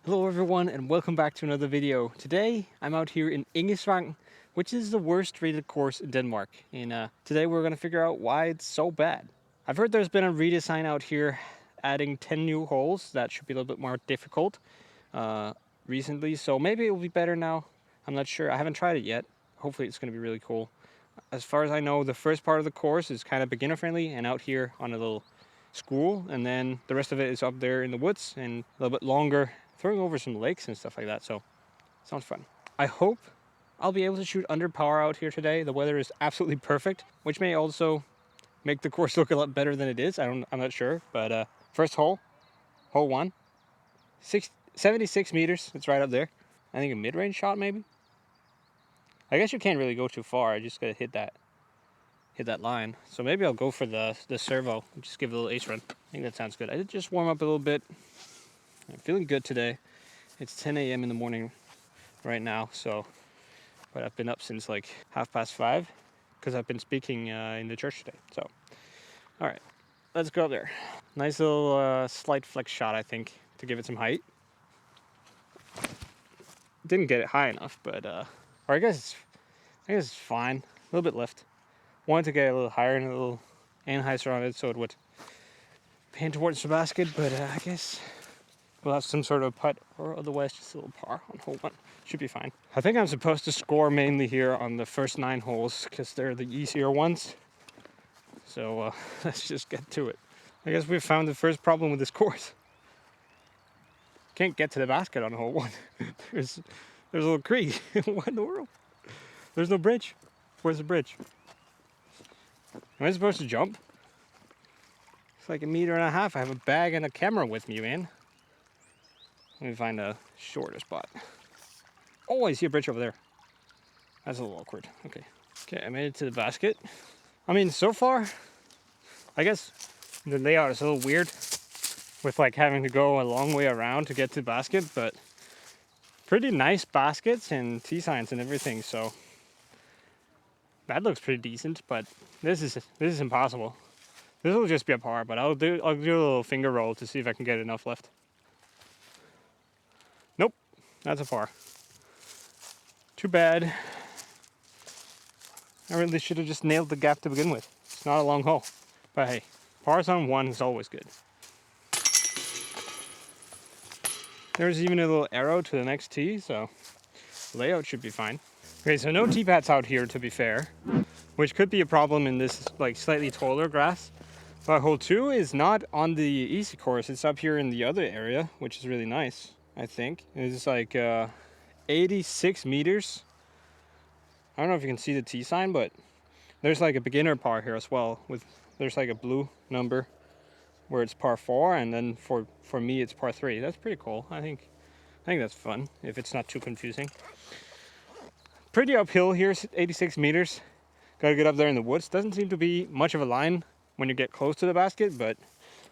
Hello everyone and welcome back to another video. Today I'm out here in Engesvang, which is the worst rated course in Denmark. And today we're going to figure out why it's so bad. I've heard there's been a redesign out here adding 10 new holes that should be a little bit more difficult recently, so maybe it will be better now. I'm not sure. I haven't tried it yet. Hopefully it's going to be really cool. As far as I know, the first part of the course is kind of beginner friendly and out here on a little school, and then the rest of it is up there in the woods and a little bit longer, throwing over some lakes and stuff like that. So sounds fun. I hope I'll be able to shoot under par out here today. The weather is absolutely perfect, which may also make the course look a lot better than it is. I'm not sure, but first hole, hole 1, 76 meters. It's right up there. I think a mid-range shot maybe. I guess you can't really go too far. I just gotta hit that line. So maybe I'll go for the servo and just give it a little ace run. I think that sounds good. I did just warm up a little bit. I'm feeling good today. It's 10 a.m. in the morning right now, but I've been up since like 5:30 because I've been speaking in the church today. So, all right, let's go up there. Nice little slight flex shot, I think, to give it some height. Didn't get it high enough, but or I guess it's fine. A little bit left. Wanted to get a little higher and a little anhyzer on it so it would pan towards the basket, but I guess we'll have some sort of putt, or otherwise just a little par on hole 1. Should be fine. I think I'm supposed to score mainly here on the first 9 holes because they're the easier ones. So let's just get to it. I guess we've found the first problem with this course. Can't get to the basket on hole 1. There's a little creek. What in the world? There's no bridge. Where's the bridge? Am I supposed to jump? It's like 1.5 meters. I have a bag and a camera with me, man. Let me find a shorter spot. Oh, I see a bridge over there. That's a little awkward. Okay, I made it to the basket. I mean, so far, I guess the layout is a little weird with like having to go a long way around to get to the basket, but pretty nice baskets and tee signs and everything. So that looks pretty decent, but this is impossible. This will just be a par, but I'll do a little finger roll to see if I can get enough left. Nope, that's a par. Too bad. I really should have just nailed the gap to begin with. It's not a long hole, but hey, pars on 1 is always good. There's even a little arrow to the next tee, so layout should be fine. Okay, so no tee pads out here, to be fair, which could be a problem in this like slightly taller grass. But hole 2 is not on the easy course. It's up here in the other area, which is really nice, I think. It's like 86 meters. I don't know if you can see the T sign, but there's like a beginner par here as well. There's like a blue number where it's par 4, and then for me it's par 3. That's pretty cool. I think that's fun if it's not too confusing. Pretty uphill here, 86 meters. Gotta get up there in the woods. Doesn't seem to be much of a line when you get close to the basket, but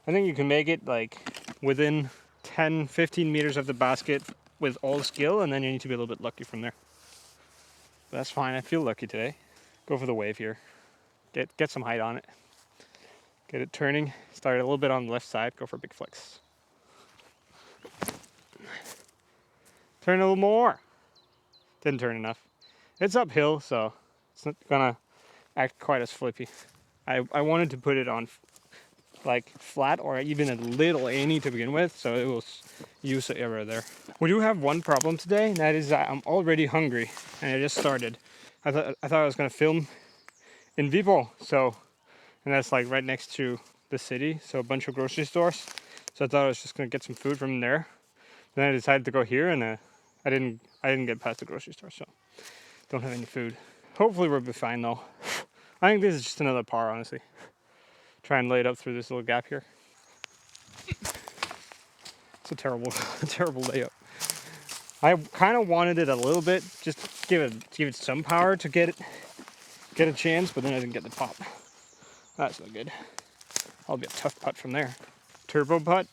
I think you can make it like within 10-15 meters of the basket with all the skill, and then you need to be a little bit lucky from there. But that's fine. I feel lucky today. Go for the wave here. Get some height on it. Get it turning. Start a little bit on the left side. Go for a big flex. Turn a little more. Didn't turn enough. It's uphill, so it's not gonna act quite as flippy. I wanted to put it on like flat or even a little any to begin with, so it will use the error there. We do have one problem today, and that is that I'm already hungry, and I just started. I thought I was gonna film in Viborg, and that's like right next to the city, so a bunch of grocery stores. So I thought I was just gonna get some food from there. Then I decided to go here, and I didn't get past the grocery store, so don't have any food. Hopefully we'll be fine though. I think this is just another par, honestly. Try and lay it up through this little gap here. It's a terrible layup. I kind of wanted it a little bit, just give it some power to get a chance, but then I didn't get the pop. That's not good. That'll be a tough putt from there. Turbo putt.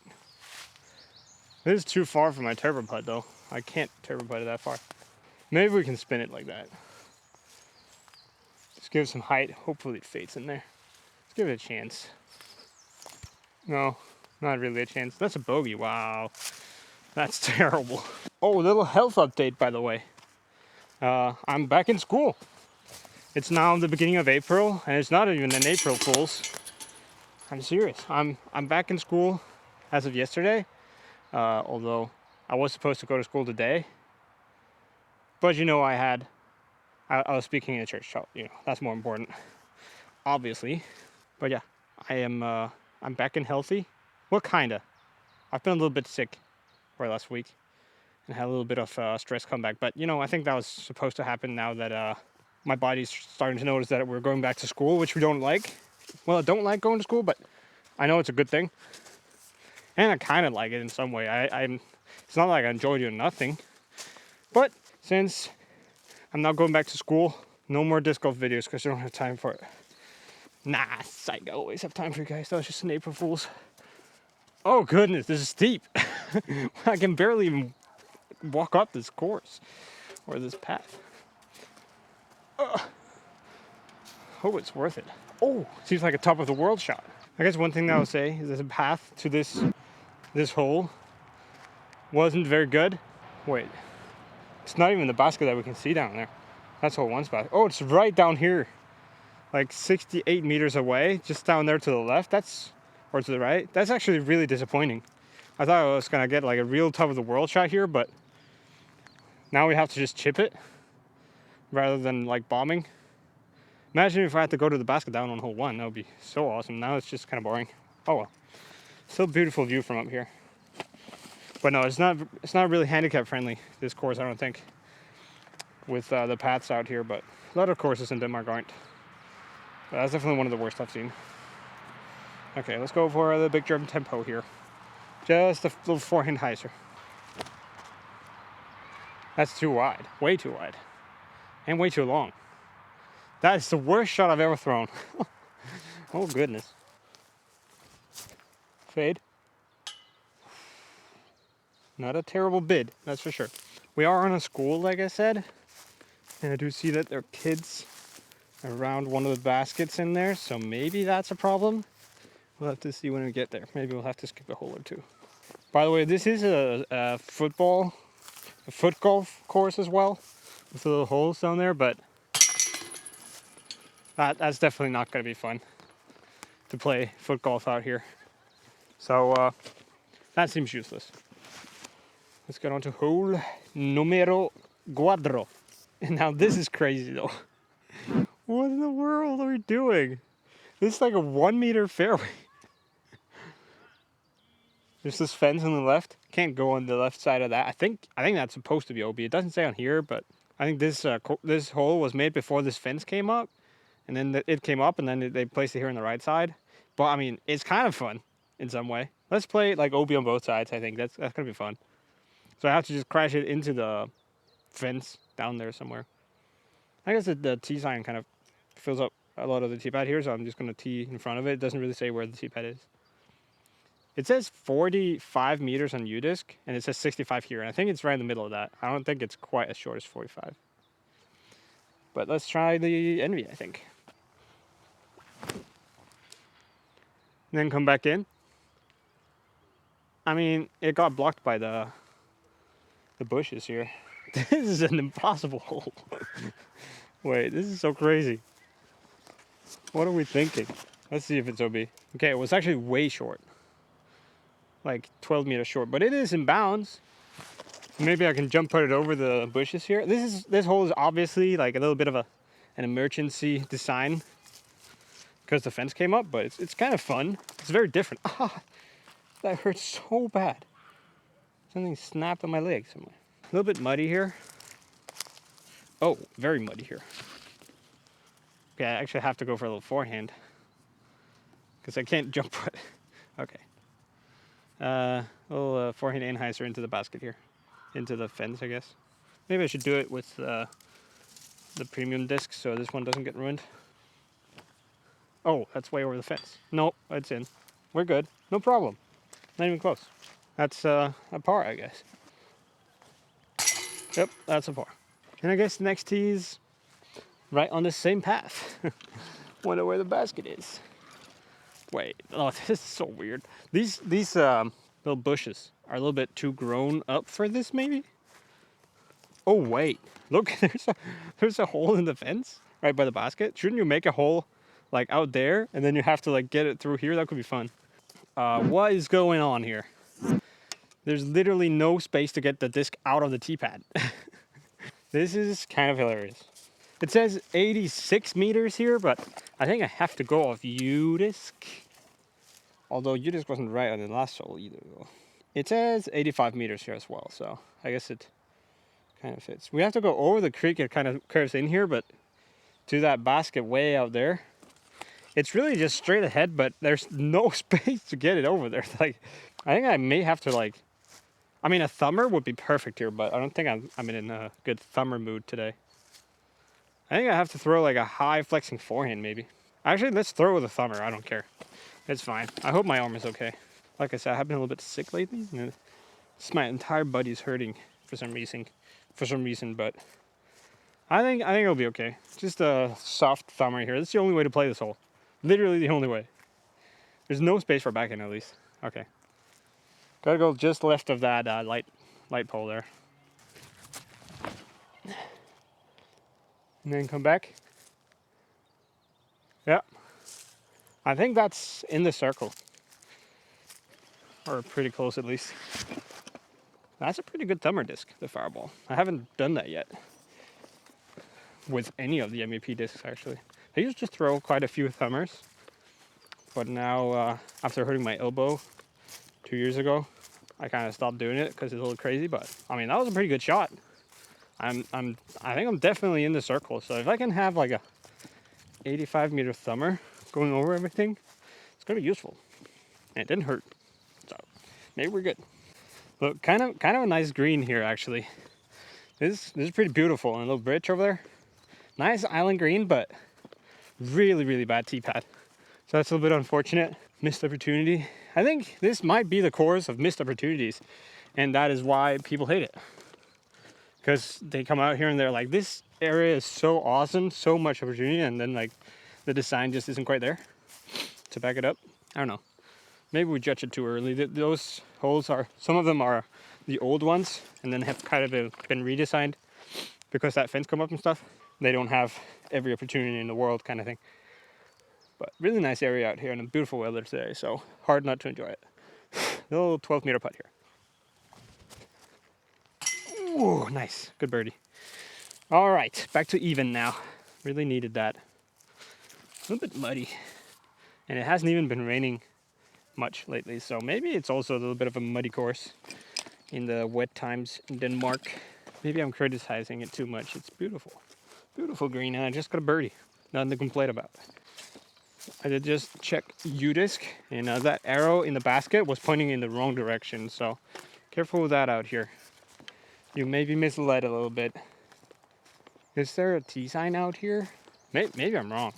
This is too far for my turbo putt though. I can't turbo putt it that far. Maybe we can spin it like that. Just give it some height. Hopefully it fades in there. Let's give it a chance. No, not really a chance. That's a bogey. Wow. That's terrible. Oh, little health update, by the way. I'm back in school. It's now the beginning of April, and it's not even an April Fool's. I'm serious. I'm back in school as of yesterday, although I was supposed to go to school today. But you know, I was speaking in a church, so you know that's more important, obviously. But yeah, I'm back and healthy. Well, kinda. I've been a little bit sick for last week and had a little bit of stress come back. But you know, I think that was supposed to happen now that my body's starting to notice that we're going back to school, which we don't like. Well, I don't like going to school, but I know it's a good thing, and I kind of like it in some way. It's not like I enjoy doing nothing, but since I'm not going back to school, no more disc golf videos because I don't have time for it. Nah, I always have time for you guys. That was just an April Fool's. Oh goodness, this is steep. I can barely even walk up this course or this path. Oh, it's worth it. Oh, seems like a top of the world shot. I guess one thing that I would say is that the path to this hole wasn't very good. Wait, it's not even the basket that we can see down there. That's hole one's basket. Oh, it's right down here, like 68 meters away, just down there to the left. Or to the right. That's actually really disappointing. I thought I was gonna get like a real top of the world shot here, but now we have to just chip it rather than like bombing. Imagine if I had to go to the basket down on hole one. That would be so awesome. Now it's just kind of boring. Oh well. Still a beautiful view from up here. But no, it's not really handicap friendly, this course, I don't think, with the paths out here, but a lot of courses in Denmark aren't. But that's definitely one of the worst I've seen. Okay, let's go for the big German tempo here. Just a little forehand hyzer. That's too wide, way too wide, and way too long. That is the worst shot I've ever thrown. Oh goodness. Fade. Not a terrible bid, that's for sure. We are on a school, like I said, and I do see that there are kids around one of the baskets in there, so maybe that's a problem. We'll have to see when we get there. Maybe we'll have to skip a hole or two. By the way, this is a foot golf course as well, with the little holes down there, but that's definitely not going to be fun to play foot golf out here. So that seems useless. Let's get on to hole numero cuatro. And now this is crazy though. What in the world are we doing? This is like a 1 meter fairway. There's this fence on the left. Can't go on the left side of that. I think that's supposed to be OB. It doesn't say on here, but I think this hole was made before this fence came up, and then it came up, and then they placed it here on the right side. But I mean, it's kind of fun in some way. Let's play it like OB on both sides. I think that's gonna be fun. So I have to just crash it into the fence down there somewhere. I guess the tee sign kind of fills up a lot of the tee pad here, so I'm just gonna tee in front of it. It doesn't really say where the tee pad is. It says 45 meters on Udisc, and it says 65 here, and I think it's right in the middle of that. I don't think it's quite as short as 45. But let's try the Envy, I think. And then come back in. I mean, it got blocked by the bushes here. This is an impossible hole. Wait, this is so crazy. What are we thinking? Let's see if it's OB. Okay, it was actually way short. Like 12 meters short, but it is in bounds. Maybe I can jump put it over the bushes here. This hole is obviously like a little bit of an emergency design because the fence came up, but it's kind of fun. It's very different. Ah, that hurts so bad. Something snapped on my leg somewhere. A little bit muddy here. Oh, very muddy here. Okay, I actually have to go for a little forehand because I can't jump put. Okay. Little forehand Engesvang into the basket here. Into the fence, I guess. Maybe I should do it with the premium disc so this one doesn't get ruined. Oh, that's way over the fence. Nope, it's in. We're good. No problem. Not even close. That's a par, I guess. Yep, that's a par. And I guess the next tee is right on the same path. Wonder where the basket is. Wait, oh, this is so weird. These little bushes are a little bit too grown up for this, maybe? Oh, wait. Look, there's a hole in the fence right by the basket. Shouldn't you make a hole like out there and then you have to like get it through here? That could be fun. What is going on here? There's literally no space to get the disc out of the teepad. This is kind of hilarious. It says 86 meters here, but I think I have to go off Udisc. Although Udisc wasn't right on the last hole either, though. It says 85 meters here as well, so I guess it kind of fits. We have to go over the creek. It kind of curves in here, but to that basket way out there, it's really just straight ahead, but there's no space to get it over there. Like, I think I may have to like, I mean, a thumber would be perfect here, but I don't think I'm in a good thumber mood today. I think I have to throw like a high flexing forehand maybe. Actually, let's throw with a thumber. I don't care. It's fine. I hope my arm is okay. Like I said, I have been a little bit sick lately. My entire body's hurting for some reason. But I think it'll be okay. Just a soft thumber here. That's the only way to play this hole. Literally the only way. There's no space for backhand at least. Okay. Gotta go just left of that light pole there. And then come back. Yeah. I think that's in the circle. Or pretty close at least. That's a pretty good thumber disc, the Fireball. I haven't done that yet. With any of the MVP discs actually. I used to throw quite a few thumbers. But now, after hurting my elbow 2 years ago, I kind of stopped doing it because it's a little crazy. But I mean, that was a pretty good shot. I think I'm definitely in the circle. So if I can have like a 85 meter thumber going over everything, it's gonna be useful. And it didn't hurt, so maybe we're good. Look, kind of a nice green here actually. This is pretty beautiful, and a little bridge over there. Nice island green, but really bad teepad. So that's a little bit unfortunate. Missed opportunity. I think this might be the course of missed opportunities, and that is why people hate it. Because they come out here and they're like, this area is so awesome, so much opportunity, and then like the design just isn't quite there to back it up. I don't know. Maybe we judge it too early. Those holes are, some of them are the old ones and then have kind of been redesigned because that fence come up and stuff. They don't have every opportunity in the world kind of thing. But really nice area out here and a beautiful weather today, so hard not to enjoy it. Little 12 meter putt here. Ooh, nice. Good birdie. All right, back to even now. Really needed that. A little bit muddy. And it hasn't even been raining much lately, so maybe it's also a little bit of a muddy course in the wet times in Denmark. Maybe I'm criticizing it too much. It's beautiful. Beautiful green, and I just got a birdie. Nothing to complain about. I did just check Udisc, and that arrow in the basket was pointing in the wrong direction, so careful with that out here. You may be misled a little bit. Is there a T sign out here? Maybe I'm wrong.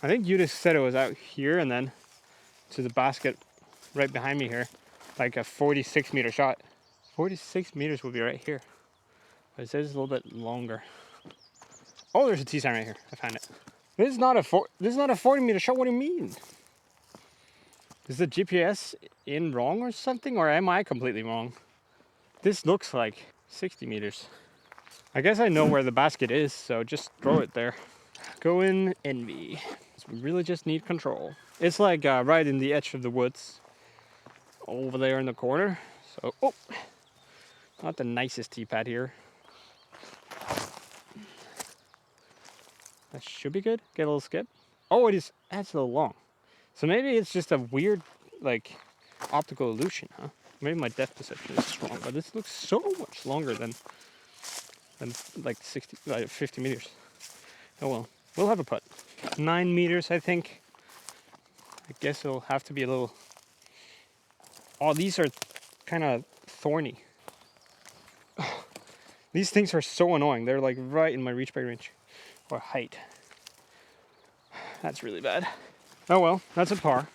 I think Udisc said it was out here and then to the basket right behind me here, like a 46 meter shot. 46 meters will be right here. But it says it's a little bit longer. Oh, there's a T sign right here. I found it. This is not a 40 meter shot. What do you mean? Is the GPS in wrong or something, or am I completely wrong? This looks like 60 meters. I guess I know where the basket is, so just throw it there. Go in envy. We really just need control. It's like right in the edge of the woods, over there in the corner. So, oh, not the nicest tee pad here. That should be good. Get a little skip. Oh, it is. That's a little long. So maybe it's just a weird, like, optical illusion, huh? Maybe my depth perception is wrong, but this looks so much longer than like 50 meters. Oh well, we'll have a putt. 9 meters, I think. I guess it'll have to be a little. Oh, these are kind of thorny. These things are so annoying. They're like right in my reach back range or height. That's really bad. Oh well, that's a par.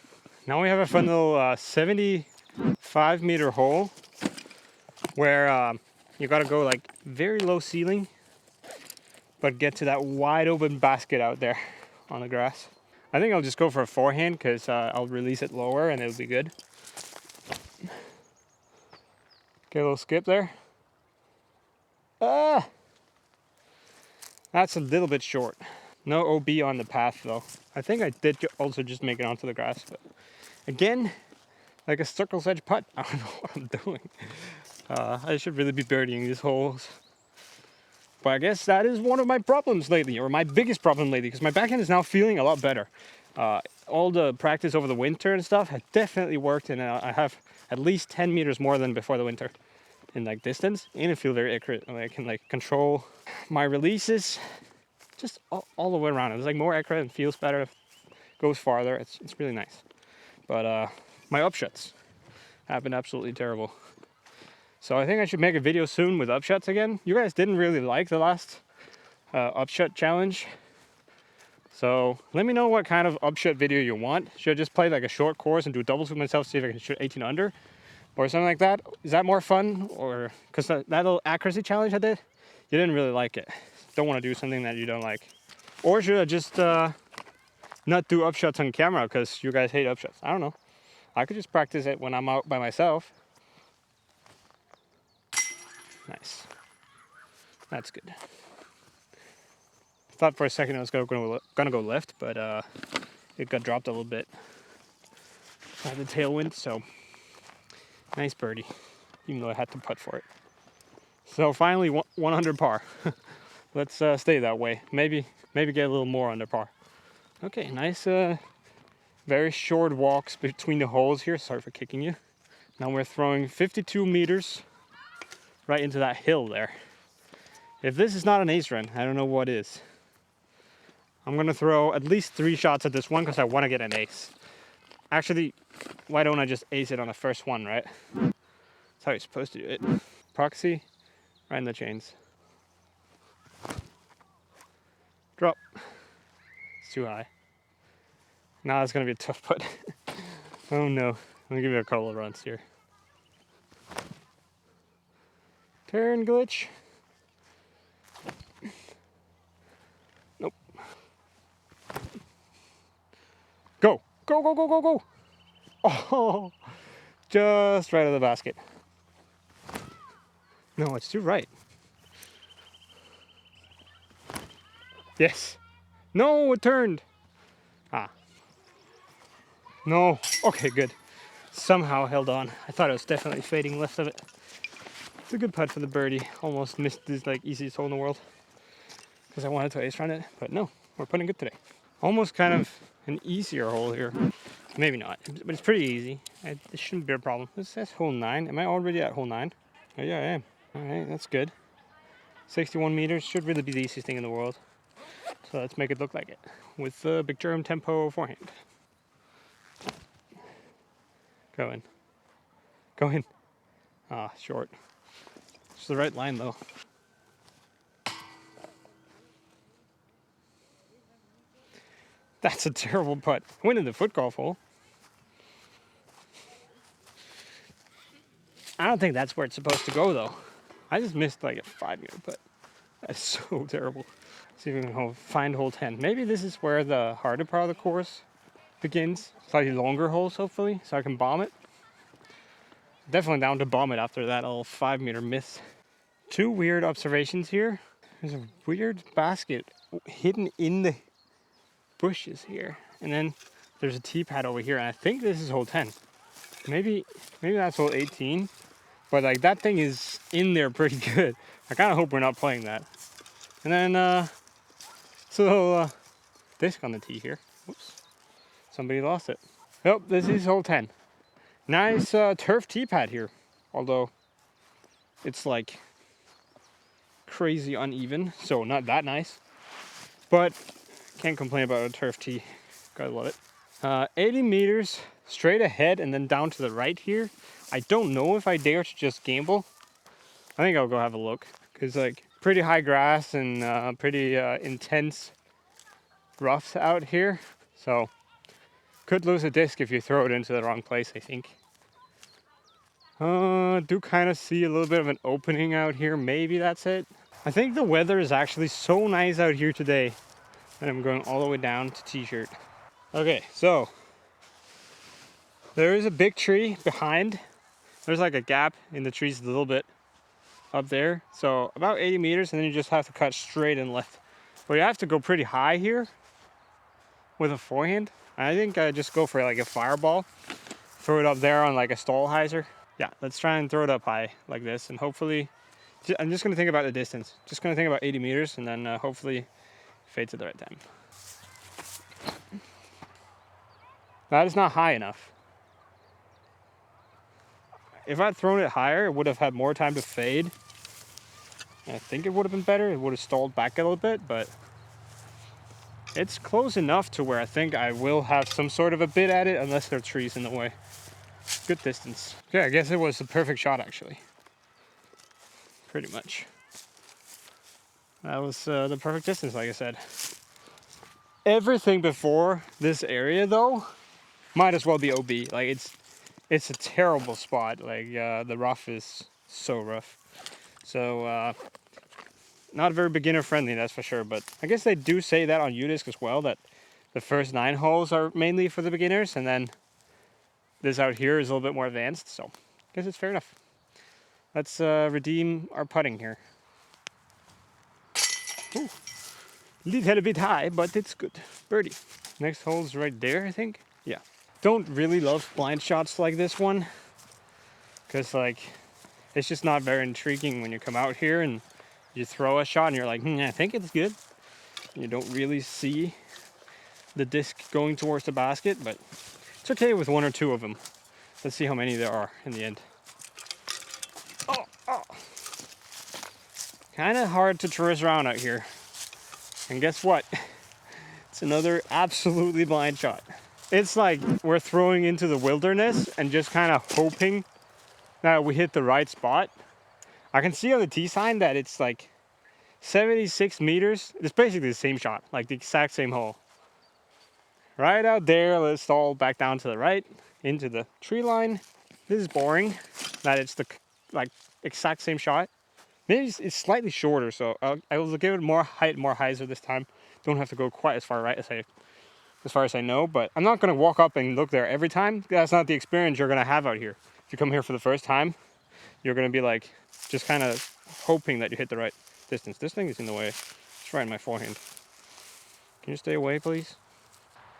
Now we have a fun little 75 meter hole where you gotta go like very low ceiling, but get to that wide open basket out there on the grass. I think I'll just go for a forehand because I'll release it lower and it'll be good. Get a little skip there. Ah! That's a little bit short. No OB on the path though. I think I did also just make it onto the grass, but again, like a circle's edge putt. I don't know what I'm doing. I should really be birdieing these holes. But I guess that is one of my problems lately, or my biggest problem lately, because my backhand is now feeling a lot better. All the practice over the winter and stuff has definitely worked, and I have at least 10 meters more than before the winter in like distance, and I feel very accurate. I can like control my releases just all the way around. It's like more accurate and feels better, goes farther. It's really nice. But my upshots have been absolutely terrible. So I think I should make a video soon with upshots again. You guys didn't really like the last upshot challenge. So let me know what kind of upshot video you want. Should I just play like a short course and do doubles with myself, see if I can shoot 18 under? Or something like that? Is that more fun? Or, because that little accuracy challenge I did, you didn't really like it. Don't want to do something that you don't like. Or should I just not do upshots on camera because you guys hate upshots? I don't know. I could just practice it when I'm out by myself. Nice. That's good. I thought for a second I was gonna go left, but it got dropped a little bit by the tailwind, so nice birdie, even though I had to putt for it. So finally 100 par. Let's stay that way. Maybe get a little more under par. Okay, nice very short walks between the holes here. Sorry for kicking you. Now we're throwing 52 meters right into that hill there. If this is not an ace run, I don't know what is. I'm gonna throw at least 3 shots at this one because I want to get an ace. Actually, why don't I just ace it on the first one, right? That's how you're supposed to do it. Proxy, right in the chains. Drop. It's too high. Now it's gonna be a tough putt. Oh no. Let me give you a couple of runs here. Turn glitch. Nope. Go. Go, go, go, go, go. Oh, just right of the basket. No, it's too right. Yes. No, it turned. Ah. No. Okay, good. Somehow held on. I thought it was definitely fading left of it. It's a good putt for the birdie. Almost missed this like easiest hole in the world because I wanted to ace run it, but no, we're putting good today. Almost kind of an easier hole here. Maybe not, but it's pretty easy. It shouldn't be a problem. This says hole 9. Am I already at hole 9? Oh yeah, I am. All right, that's good. 61 meters should really be the easiest thing in the world. So let's make it look like it with the Big Germ tempo forehand. Go in. Go in. Ah, short. It's the right line though. That's a terrible putt. Went in the foot golf hole. I don't think that's where it's supposed to go though. I just missed like a 5-meter putt. That's so terrible. Let's see if we can find hole 10. Maybe this is where the harder part of the course begins. Slightly longer holes hopefully, so I can bomb it. Definitely down to bomb it after that little 5-meter miss. 2 weird observations here. There's a weird basket hidden in the bushes here, and then there's a teepad over here, and I think this is hole 10. Maybe that's hole 18, but like that thing is in there pretty good. I kind of hope we're not playing that. And then disc on the tee here. Whoops, somebody lost it. Yep, this is hole 10. Nice turf teepad here, although it's like crazy uneven, so not that nice, but can't complain about a turf tee. Gotta love it. 80 meters straight ahead and then down to the right here. I don't know if I dare to just gamble. I think I'll go have a look because like pretty high grass and pretty intense roughs out here, so could lose a disc if you throw it into the wrong place, I think. Do kind of see a little bit of an opening out here. Maybe that's it. I think the weather is actually so nice out here today that I'm going all the way down to t-shirt. Okay, so there is a big tree behind. there's like a gap in the trees a little bit up there. So about 80 meters, and then you just have to cut straight and left. But you have to go pretty high here with a forehand. I think I just go for like a fireball. Throw it up there on like a stall hyzer. Yeah, let's try and throw it up high like this, and hopefully, I'm just gonna think about the distance. Just gonna think about 80 meters, and then hopefully fade to the right time. That is not high enough. If I'd thrown it higher, it would have had more time to fade. I think it would have been better. It would have stalled back a little bit, but it's close enough to where I think I will have some sort of a bit at it, unless there are trees in the way. Good distance. Yeah, I guess it was the perfect shot, actually. Pretty much. That was the perfect distance, like I said. Everything before this area, though, might as well be OB. Like, it's a terrible spot. Like, the rough is so rough. So, not very beginner friendly, that's for sure. But I guess they do say that on Udisc as well, that the first 9 holes are mainly for the beginners, and then this out here is a little bit more advanced. So, I guess it's fair enough. Let's redeem our putting here. Ooh. Little bit high, but it's good. Birdie. Next hole's right there, I think. Yeah. Don't really love blind shots like this one, because like it's just not very intriguing when you come out here and you throw a shot and you're like, I think it's good. You don't really see the disc going towards the basket, but it's okay with 1 or 2 of them. Let's see how many there are in the end. Oh. Kind of hard to traverse around out here. And guess what? It's another absolutely blind shot. It's like we're throwing into the wilderness and just kind of hoping that we hit the right spot. I can see on the tee sign that it's like 76 meters. It's basically the same shot, like the exact same hole. Right out there, let's stall back down to the right, into the tree line. This is boring, that it's the like exact same shot. Maybe it's slightly shorter, so I will give it more height, more hyzer this time. Don't have to go quite as far right as far as I know, but I'm not going to walk up and look there every time. That's not the experience you're going to have out here. If you come here for the first time, you're going to be like, just kind of hoping that you hit the right distance. This thing is in the way. It's right in my forehand. Can you stay away, please?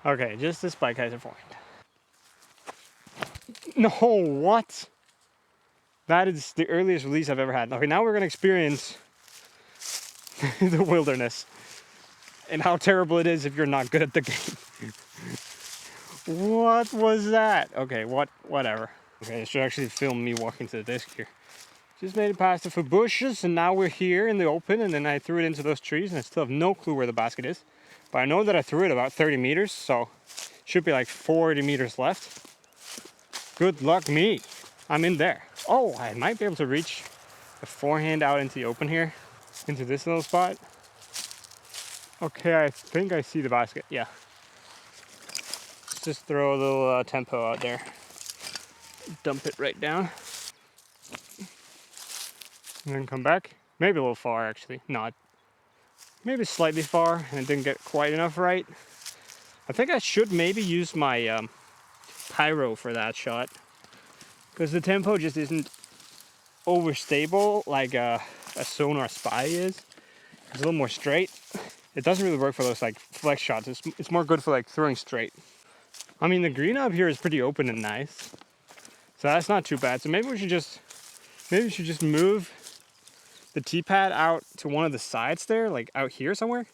Okay, just this bike has a forehand. No, what? That is the earliest release I've ever had. Okay, now we're going to experience the wilderness and how terrible it is if you're not good at the game. What was that? Okay, whatever. Okay, I should actually film me walking to the disc here. Just made it past the bushes, and now we're here in the open, and then I threw it into those trees, and I still have no clue where the basket is. But I know that I threw it about 30 meters, so should be like 40 meters left. Good luck me. I'm in there. Oh, I might be able to reach the forehand out into the open here, into this little spot. Okay, I think I see the basket. Yeah. Let's just throw a little tempo out there. Dump it right down. And then come back. Maybe a little far, actually. Not. Maybe slightly far, and it didn't get quite enough right. I think I should maybe use my pyro for that shot, because the tempo just isn't overstable like a Sonar Spy is. It's a little more straight. It doesn't really work for those like flex shots. It's more good for like throwing straight. I mean, the green up here is pretty open and nice, so that's not too bad. So maybe we should just move the teepad out to one of the sides there, like out here somewhere,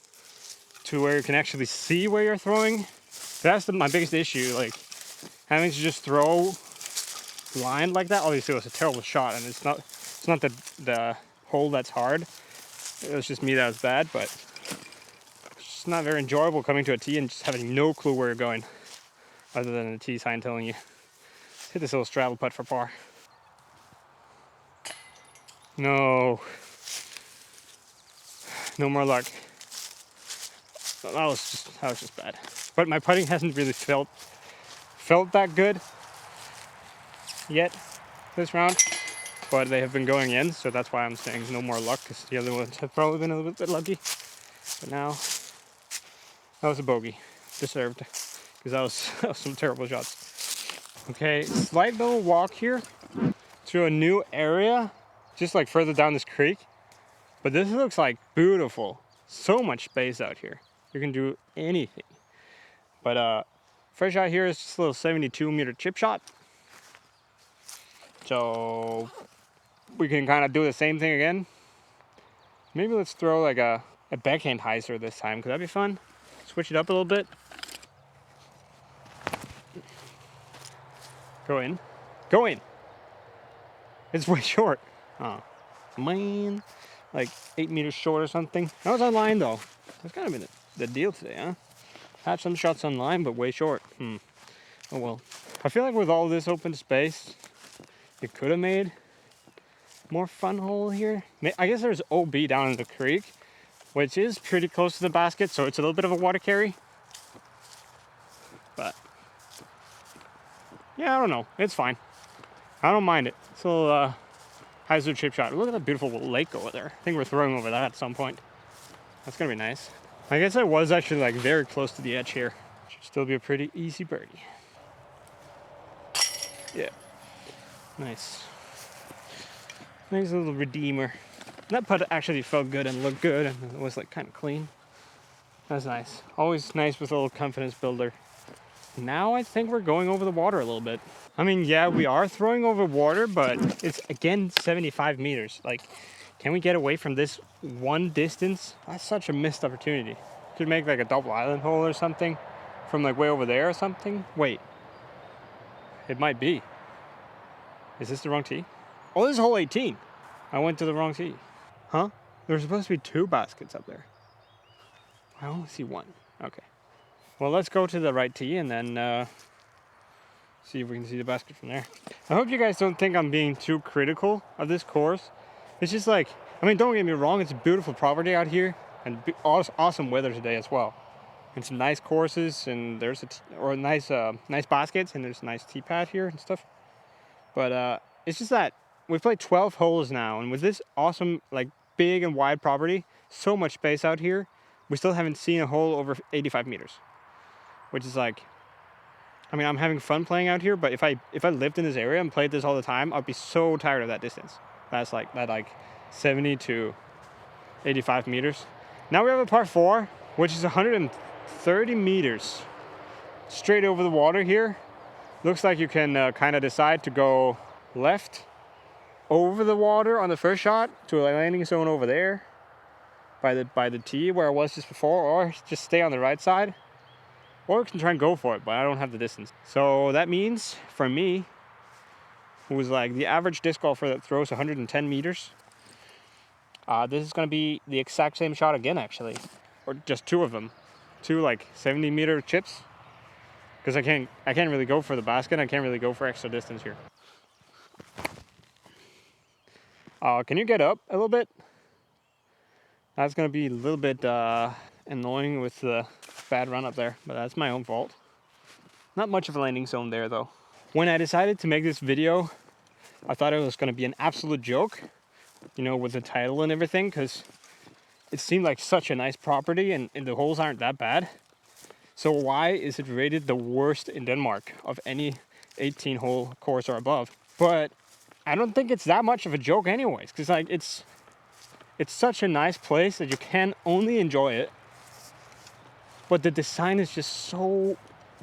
to where you can actually see where you're throwing. That's my biggest issue, like having to just throw blind like that. Obviously it was a terrible shot, and it's not the hole that's hard. It was just me that was bad, but it's just not very enjoyable coming to a tee and just having no clue where you're going, other than the tee sign telling you hit this little straddle putt for par. No more luck. That was just bad. But my putting hasn't really felt that good yet this round, but they have been going in, so that's why I'm saying no more luck, because the other ones have probably been a little bit lucky. But now, that was a bogey. Deserved, because that was some terrible shots. Okay, slight little walk here to a new area, just like further down this creek. But this looks like beautiful. So much space out here. You can do anything. But first shot here is just a little 72-meter chip shot. So we can kind of do the same thing again. Maybe let's throw like a backhand hyzer this time, because that'd be fun. Switch it up a little bit. Go in. Go in. It's way short. Oh, man. Like 8 meters short or something. That was on line though. That's kind of been the deal today, huh? Had some shots on line, but way short. Oh well. I feel like with all this open space, it could have made more fun hole here. I guess there's OB down in the creek, which is pretty close to the basket, so it's a little bit of a water carry. But yeah, I don't know. It's fine. I don't mind it. It's a little hyzer chip shot. Look at that beautiful lake over there. I think we're throwing over that at some point. That's gonna be nice. I guess I was actually like very close to the edge here. Should still be a pretty easy birdie. Yeah. Nice. Nice little redeemer. That putt actually felt good and looked good, and it was like kind of clean. That's nice. Always nice with a little confidence builder. Now I think we're going over the water a little bit. I mean, yeah, we are throwing over water, but it's again 75 meters. Like, can we get away from this one distance? That's such a missed opportunity. Could make like a double island hole or something from like way over there or something. Wait, it might be. Is this the wrong tee? Oh, this is hole 18. I went to the wrong tee. Huh? There's supposed to be 2 baskets up there. I only see 1. Okay. Well, let's go to the right tee and then see if we can see the basket from there. I hope you guys don't think I'm being too critical of this course. It's just like, I mean, don't get me wrong, it's a beautiful property out here and awesome weather today as well. And some nice courses, and there's nice baskets, and there's a nice teepad here and stuff. But it's just that we've played 12 holes now, and with this awesome, like, big and wide property, so much space out here, we still haven't seen a hole over 85 meters. Which is like, I mean, I'm having fun playing out here, but if I lived in this area and played this all the time, I'd be so tired of that distance. That's like 70 to 85 meters. Now we have a par 4, which is 130 meters straight over the water here. Looks like you can kind of decide to go left over the water on the first shot to a landing zone over there by the tee where I was just before, or just stay on the right side. Or we can try and go for it, but I don't have the distance. So that means, for me, who's like the average disc golfer that throws 110 meters, this is gonna be the exact same shot again, actually. Or just 2 of them. 2 like 70-meter chips. Because I can't really go for the basket, I can't really go for extra distance here. Can you get up a little bit? That's gonna be a little bit annoying with the bad run up there, but that's my own fault. Not much of a landing zone there though. When I decided to make this video, I thought it was going to be an absolute joke, you know, with the title and everything, because it seemed like such a nice property and the holes aren't that bad. So why is it rated the worst in Denmark of any 18-hole course or above? But I don't think it's that much of a joke anyways, because like it's such a nice place that you can only enjoy it. But the design is just so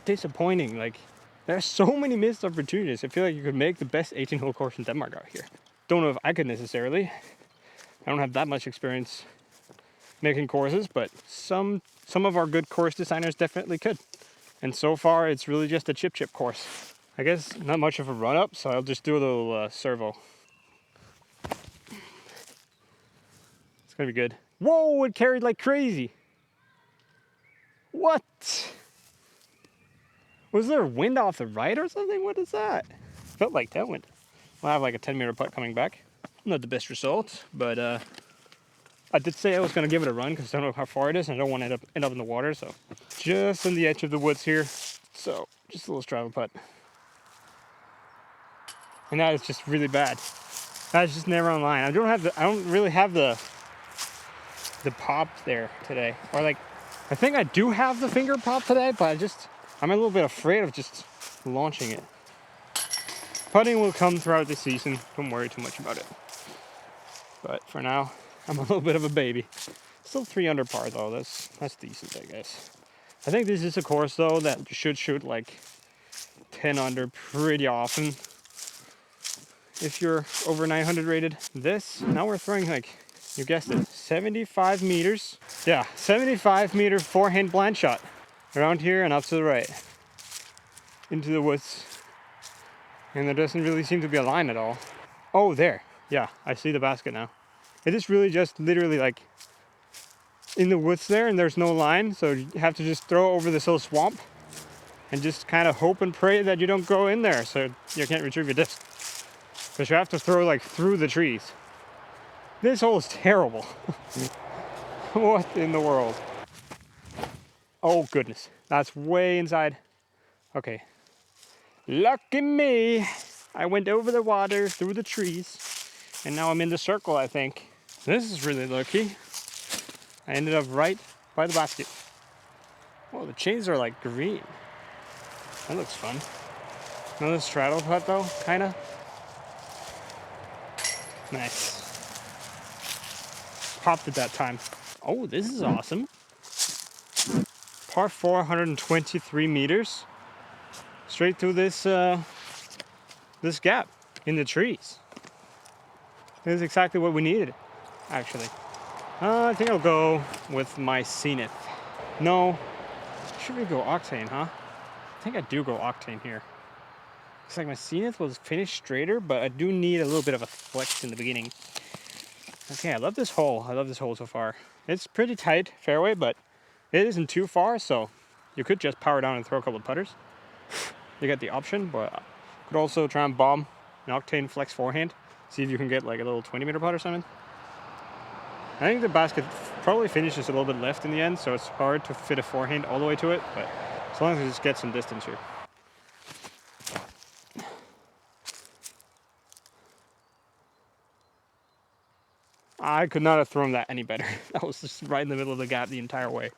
disappointing. Like, there's so many missed opportunities. I feel like you could make the best 18-hole course in Denmark out here. Don't know if I could necessarily. I don't have that much experience making courses, but some of our good course designers definitely could. And so far, it's really just a chip course. I guess not much of a run up, so I'll just do a little servo. It's gonna be good. Whoa, it carried like crazy. What? Was there wind off the right or something? What is that? Felt like tailwind. We'll have like a 10-meter putt coming back. Not the best result, but I did say I was going to give it a run because I don't know how far it is and I don't want to end up in the water. So just on the edge of the woods here. So just a little straddle putt. And that is just really bad. That's just never on line. I don't really have the pop there today. Or like, I think I do have the finger pop today, but I'm a little bit afraid of just launching it. Putting will come throughout the season. Don't worry too much about it. But for now, I'm a little bit of a baby. Still 3 under par though. That's decent, I guess. I think this is a course though that you should shoot like 10 under pretty often if you're over 900 rated. Now we're throwing like, you guessed it, 75 meters. Yeah, 75 meter forehand blind shot around here and up to the right into the woods. And there doesn't really seem to be a line at all. Oh, there. Yeah, I see the basket now. It is really just literally like in the woods there, and there's no line, so you have to just throw over this little swamp and just kind of hope and pray that you don't go in there so you can't retrieve your disc. Because you have to throw like through the trees. This hole is terrible. What in the world? Oh goodness, that's way inside. Okay. Lucky me. I went over the water, through the trees, and now I'm in the circle, I think. This is really lucky. I ended up right by the basket. Oh, the chains are like green. That looks fun. Another straddle putt though, kinda. Nice. Popped it that time. Oh, this is awesome. Par 4, 123 meters. Straight through this this gap in the trees. This is exactly what we needed, actually. I think I'll go with my Zenith. No, should we go Octane, huh? I think I do go Octane here. Looks like my Zenith was finished straighter, but I do need a little bit of a flex in the beginning. Okay, I love this hole. I love this hole so far. It's pretty tight fairway, but it isn't too far, so you could just power down and throw a couple of putters. You get the option, but you could also try and bomb an Octane flex forehand. See if you can get like a little 20-meter putt or something. I think the basket probably finishes a little bit left in the end, so it's hard to fit a forehand all the way to it, but as long as we just get some distance here. I could not have thrown that any better. That was just right in the middle of the gap the entire way.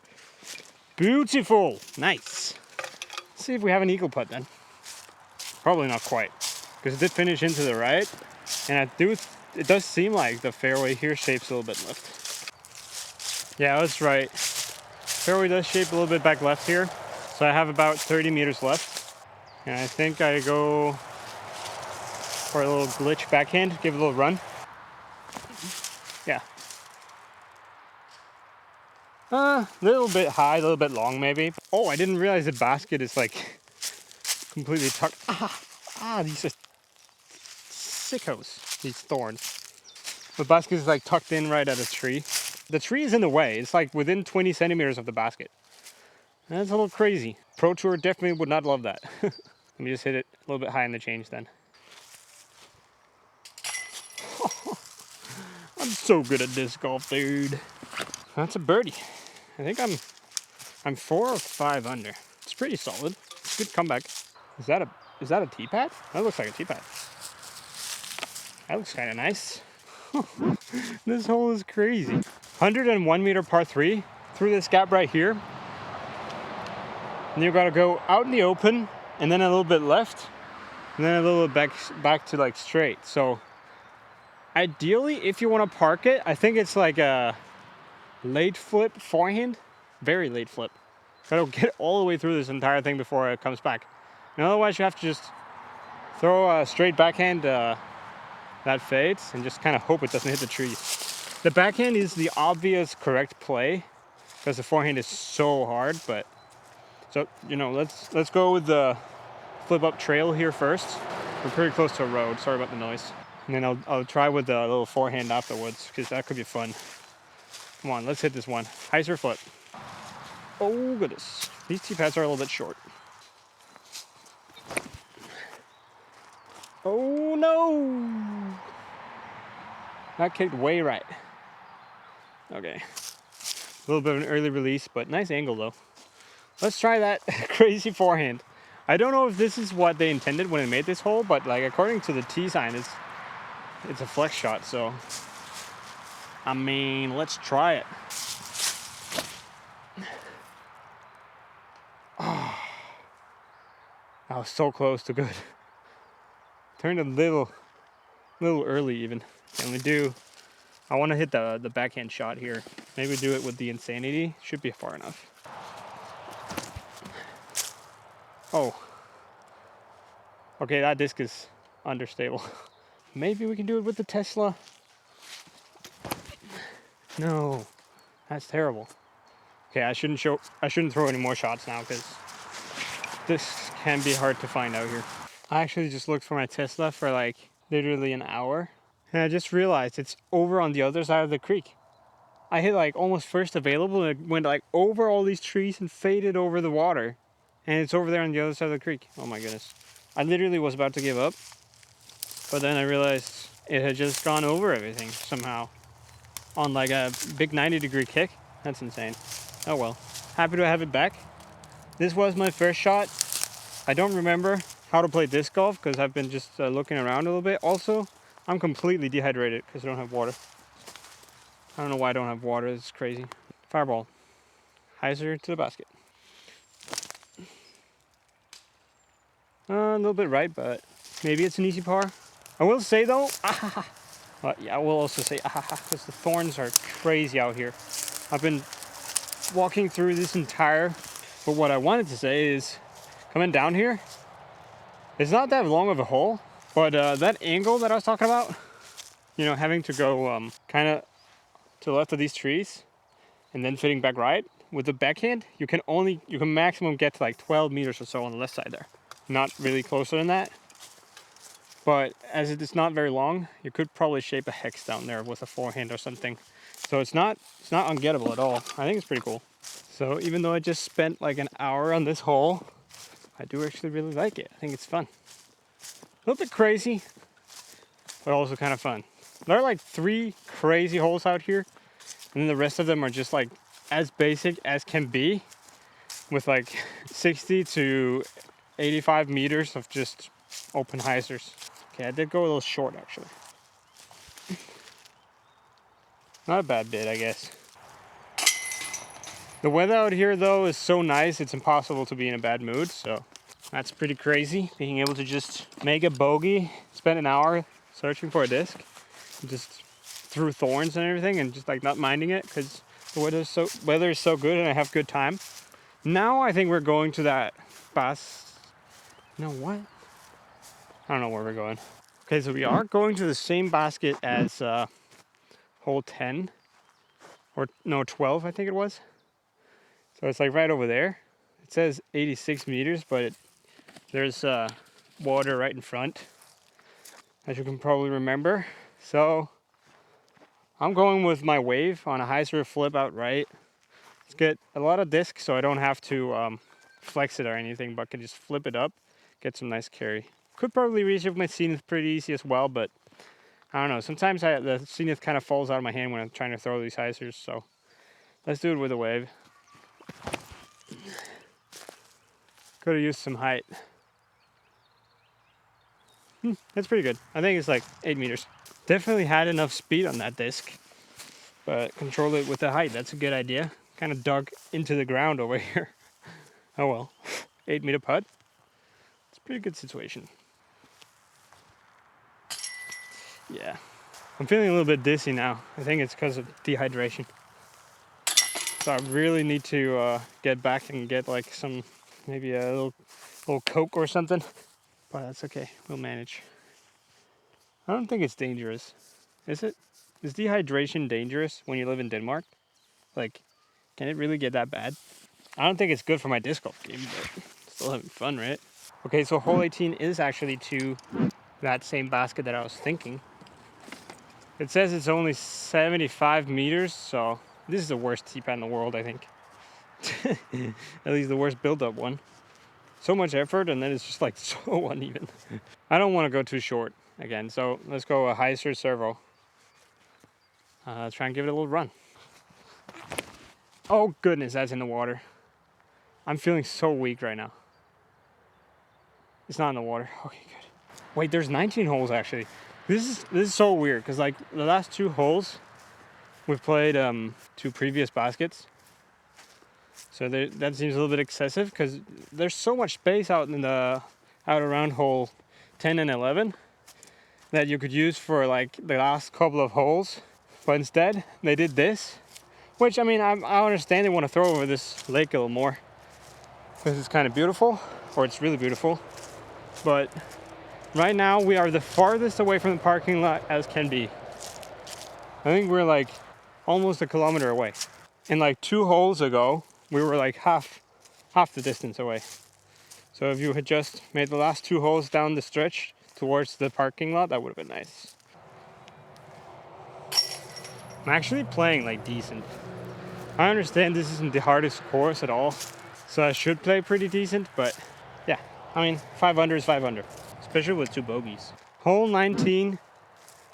Beautiful. Nice. Let's see if we have an eagle putt then. Probably not quite, because it did finish into the right, and it does seem like the fairway here shapes a little bit left. Yeah, that's right. Fairway does shape a little bit back left here, so I have about 30 meters left. And I think I go for a little glitch backhand, give it a little run. Yeah. Little bit high, a little bit long maybe. Oh, I didn't realize the basket is like completely tucked. These are sickos, these thorns. The basket is like tucked in right at a tree. The tree is in the way. It's like within 20 centimeters of the basket. That's a little crazy. Pro Tour definitely would not love that. Let me just hit it a little bit high in the change then. I'm so good at disc golf, dude. That's a birdie. I think I'm 4 or 5 under. It's pretty solid. It's a good comeback. Is that a teepad? That looks like a teepad. That looks kind of nice. This hole is crazy. 101 meter par 3 through this gap right here. And you gotta go out in the open and then a little bit left and then a little bit back to like straight. So ideally, if you want to park it, I think it's like a late flip forehand, very late flip. Gotta get all the way through this entire thing before it comes back. And otherwise, you have to just throw a straight backhand that fades and just kind of hope it doesn't hit the trees. The backhand is the obvious correct play because the forehand is so hard, but so let's go with the flip up trail here first. We're pretty close to a road. Sorry about the noise. And then I'll try with the little forehand afterwards because that could be fun. Come on, let's hit this one. Heiser flip. Oh goodness, these tee pads are a little bit short. Oh no! That kicked way right. Okay. A little bit of an early release, but nice angle though. Let's try that crazy forehand. I don't know if this is what they intended when they made this hole, but like according to the tee sign, it's a flex shot, so I mean, let's try it. Oh, that was so close to good. Turned a little early even. I want to hit the backhand shot here. Maybe do it with the Insanity. Should be far enough. Oh. Okay, that disc is understable. Maybe we can do it with the Tesla. No, that's terrible. Okay, I shouldn't throw any more shots now because this can be hard to find out here. I actually just looked for my Tesla for like literally an hour, and I just realized it's over on the other side of the creek. I hit like almost first available, and it went like over all these trees and faded over the water, and it's over there on the other side of the creek. Oh my goodness. I literally was about to give up, but then I realized it had just gone over everything somehow on like a big 90-degree kick. That's insane. Oh well. Happy to have it back. This was my first shot. I don't remember how to play disc golf because I've been just looking around a little bit. Also, I'm completely dehydrated because I don't have water. I don't know why I don't have water. It's crazy. Fireball. Hyzer to the basket. A little bit right, but maybe it's an easy par. I will say though, yeah, I will also say because the thorns are crazy out here. I've been walking through this entire, but what I wanted to say is coming down here, it's not that long of a hole, but that angle that I was talking about, you know, having to go kind of to the left of these trees and then fitting back right with the backhand, you can maximum get to like 12 meters or so on the left side there. Not really closer than that, but as it is not very long, you could probably shape a hex down there with a forehand or something. So it's not ungettable at all. I think it's pretty cool. So even though I just spent like an hour on this hole, I do actually really like it. I think it's fun. A little bit crazy, but also kind of fun. There are like 3 crazy holes out here, and then the rest of them are just like as basic as can be, with like 60 to 85 meters of just open hyzers. Okay, I did go a little short actually. Not a bad bit, I guess. The weather out here though is so nice, it's impossible to be in a bad mood, so that's pretty crazy. Being able to just make a bogey, spend an hour searching for a disc, just through thorns and everything, and just like not minding it because the weather is so good and I have good time. Now I think we're going to that what? I don't know where we're going. Okay, so we are going to the same basket as hole 10, or no, 12 I think it was. So it's like right over there. It says 86 meters, but there's water right in front, as you can probably remember. So I'm going with my wave on a hyzer flip out right. Let's get a lot of disc so I don't have to flex it or anything, but can just flip it up, get some nice carry. Could probably reach it with my zenith pretty easy as well, but I don't know. Sometimes the zenith kind of falls out of my hand when I'm trying to throw these hyzers, so let's do it with a wave. Could have used some height. That's pretty good. I think it's like 8 meters. Definitely had enough speed on that disc, but control it with the height. That's a good idea. Kind of dug into the ground over here. Oh well. 8 meter putt. It's a pretty good situation. Yeah. I'm feeling a little bit dizzy now. I think it's because of dehydration. So I really need to get back and get like maybe a little Coke or something. But that's okay. We'll manage. I don't think it's dangerous. Is it? Is dehydration dangerous when you live in Denmark? Like, can it really get that bad? I don't think it's good for my disc golf game, but still having fun, right? Okay, so hole 18 is actually to that same basket that I was thinking. It says it's only 75 meters, so this is the worst teepad in the world, I think. At least the worst build-up one. So much effort, and then it's just like so uneven. I don't want to go too short again, so let's go a hyzer servo. Try and give it a little run. Oh goodness, that's in the water. I'm feeling so weak right now. It's not in the water. Okay, good. Wait, there's 19 holes actually. This is so weird because like the last 2 holes we've played 2 previous baskets. So that seems a little bit excessive because there's so much space out around hole 10 and 11. that you could use for like the last couple of holes, but instead they did this, which I mean, I understand they want to throw over this lake a little more because it's kind of beautiful, or it's really beautiful. But right now we are the farthest away from the parking lot as can be. I think we're like almost a kilometer away. And like 2 holes ago, we were like half the distance away. So if you had just made the last 2 holes down the stretch towards the parking lot, that would have been nice. I'm actually playing like decent. I understand this isn't the hardest course at all, so I should play pretty decent, but yeah, I mean, 5 under is 5 under, especially with 2 bogeys. Hole 19,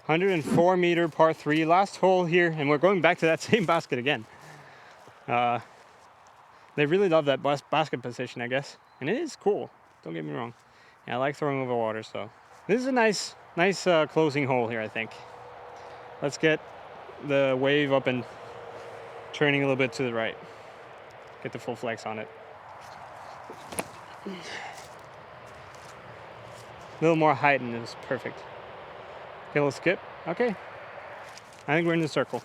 104 meter par 3, last hole here, and we're going back to that same basket again. They really love that basket position, I guess, and it is cool, don't get me wrong. Yeah, I like throwing over water, so this is a nice closing hole here, I think. Let's get the wave up and turning a little bit to the right. Get the full flex on it. A little more height and it's perfect. Okay, let's skip. Okay. I think we're in the circle.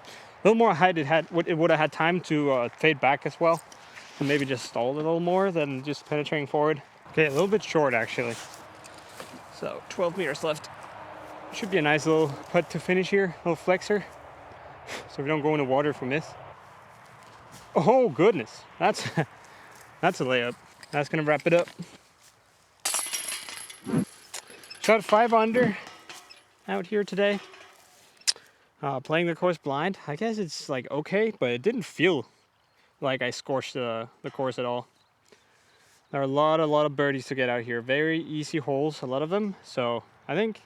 A little more height, it would have had time to fade back as well. And maybe just stall a little more than just penetrating forward. Okay, a little bit short actually. So 12 meters left. Should be a nice little putt to finish here, a little flexor. So we don't go in the water if we miss. Oh goodness, that's that's a layup. That's gonna wrap it up. Shot 5 under out here today. Playing the course blind. I guess it's like okay, but it didn't feel like I scorched the course at all. There are a lot of birdies to get out here. Very easy holes, a lot of them. So I think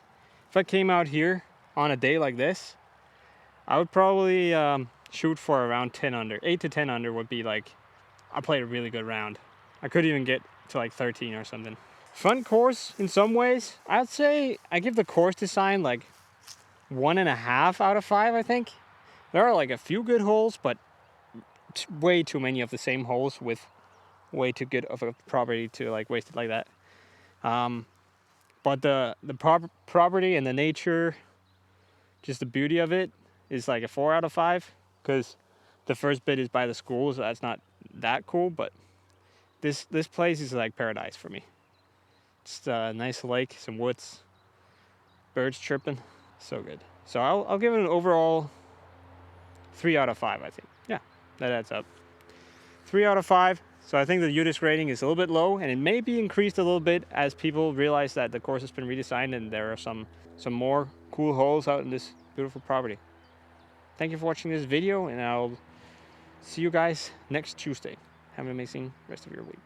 if I came out here on a day like this, I would probably shoot for around 10 under. 8 to 10 under would be like, I played a really good round. I could even get to like 13 or something. Fun course in some ways. I'd say I give the course design like 1.5 out of 5, I think. There are like a few good holes, but way too many of the same holes with way too good of a property to like waste it like that. But the property and the nature, just the beauty of it, is like a 4 out of 5, because the first bit is by the school, so that's not that cool. But this place is like paradise for me. Just a nice lake, some woods, birds chirping, so good. So I'll give it an overall 3 out of 5, I think. Yeah, that adds up. 3 out of 5. So I think the Udisc rating is a little bit low, and it may be increased a little bit as people realize that the course has been redesigned and there are some more cool holes out in this beautiful property. Thank you for watching this video, and I'll see you guys next Tuesday. Have an amazing rest of your week.